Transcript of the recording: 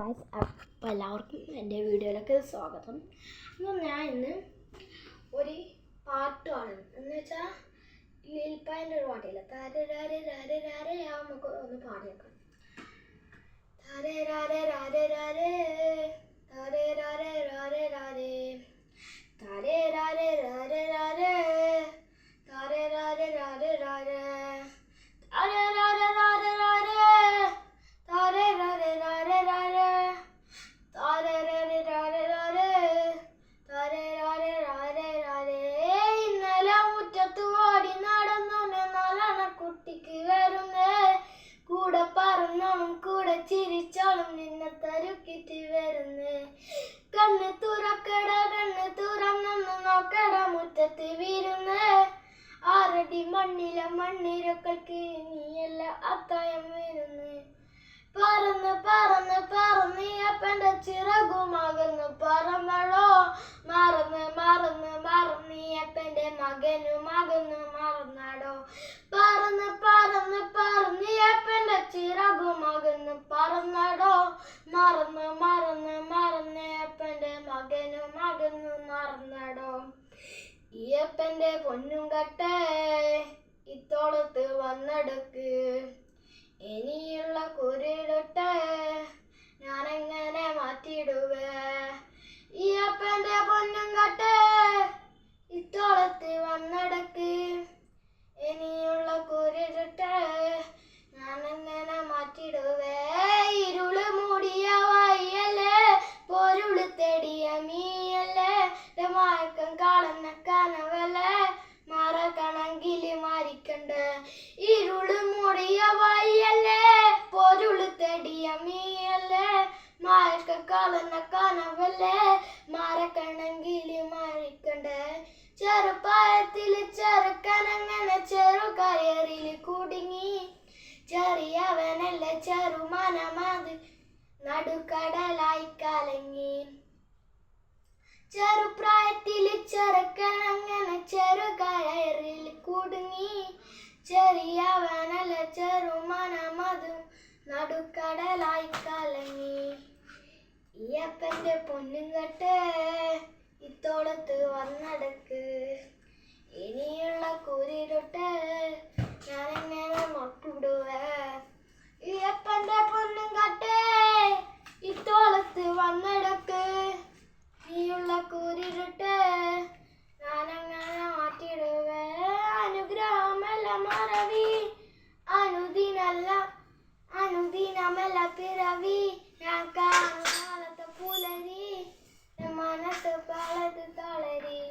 അപ്പോൾ എല്ലാവർക്കും എൻ്റെ വീഡിയോയിലേക്ക് സ്വാഗതം. അപ്പം ഞാൻ ഇന്ന് ഒരു പാട്ട് പാടുന്നു. എന്ന് വെച്ചാൽ ലീൽപ്പായൻ്റെ ഒരു പാട്ടില്ല, താരെ രാരെ രാരെ രാരെ നമുക്ക് ഒന്ന് പാടി വെക്കാം. താരെ രാരെ രാരെ രാരെ താരെ രാരെ രാരെ രാരെ താരെ രാരെ രാരെ രാരെ താരെ രാരെ രാരെ രാരെ താരെ രാരെ രാരെ രാരെ താരെ രാരെ രാരെ രാരെ താരെ രാരെ രാരെ രാരെ താരെ രാരെ രാരെ രാരെ. ഇന്നലെ മുറ്റത്ത് ഓടി നടന്നോനെ നാലണ കുട്ടിക്ക് വരുന്നേ, കൂടെ പറഞ്ഞോളും കൂടെ ചിരിച്ചോളും നിന്നെ തരുക്കിട്ട് വരുന്നേ. കണ്ണ് തുറക്കട കണ്ണ് തുറന്നു നോക്കട മുറ്റത്ത് വീരുന്നേ, ആറടി മണ്ണിലെ മണ്ണിരക്കൾക്ക് നീയല്ല അത്തായം വീരുന്നേ. പറന്ന് പറന്ന് പറന്ന് അപ്പൻ്റെ ചിറകുമകന്നു പറന്നടോ, മറന്ന് മറന്ന് മറന്ന് അപ്പൻ്റെ മകനുമകന്നു മറന്നടോ. പറന്ന് പറന്ന് പറന്ന് അപ്പൻ്റെ ചിറകുമകന്നു പറന്നടോ, മറന്ന് മറന്ന് മറന്ന് അപ്പൻ്റെ മകനുമകന്നു മറന്നടോ. ഈ അപ്പൻ്റെ പൊന്നും കട്ടേ ഇത്തോളത്ത് വന്നെടുക്ക്, ഇനിയുള്ള കുരിടട്ടെ ഞാനെങ്ങനെ മാറ്റിയിടുവേ. ഈ അപ്പൻ്റെ പൊന്നും കട്ടേ ഇത്തോളത്ത് വന്നെടുക്ക്, ഇനിയുള്ള കുരിടട്ടെ ഞാനെങ്ങനെ മാറ്റിയിടുവേ. ഇരുള് മൂടിയ വായല്ലേ പൊരുള് തെടിയ മീയല്ലേ, മയക്കം കാണുന്ന കനവല്ലേ മറക്കണമെങ്കിൽ മാറിക്കണ്ട്. ഇരുള് മൂടിയ വായല്ലേ പൊരുള് തെടിയ മീയല്ലേ, മയക്കം കാണുന്ന കനവല്ലേ മറക്കണമെങ്കിൽ മാറിക്കണ്ട്. ചെറുപ്പായത്തില് ചെറുക്കനങ്ങനെ ചെറുകയറില് കുടുങ്ങി, ചെറിയവനല്ല ചെറുമനമത് നടുക്കടലായി കലങ്ങി. ചെറുപ്രായത്തില് ചെറുക്കനങ്ങനെ ചെറുകയറിൽ കുടുങ്ങി, ചെറിയവനല്ല ചെറുമനമതും നടുക്കടലായി കലങ്ങി. ഈ അപ്പൻ്റെ പൊന്നും കെട്ട് ഇത്തോളത്ത് വന്നടക്ക്, ഇനിയുള്ള കുരിടൊട്ട് ഞാനെങ്ങനെ മൊട്ടിടുവേ. ഈ അപ്പൻ്റെ പൊന്നും കെട്ട് ഇത്തോളത്ത് വന്നടക്ക്, നീയുള്ള കൂരിരുട്ട് ഞാനങ്ങനെ മാറ്റിയിടുവേ. അനുഗ്രഹമല്ല മറവി അനുദിനല്ല അനുദിനമല്ല പിറവി, ഞാൻ കാണാത്ത പുലരി മനസ്സ് പലത് തളരി.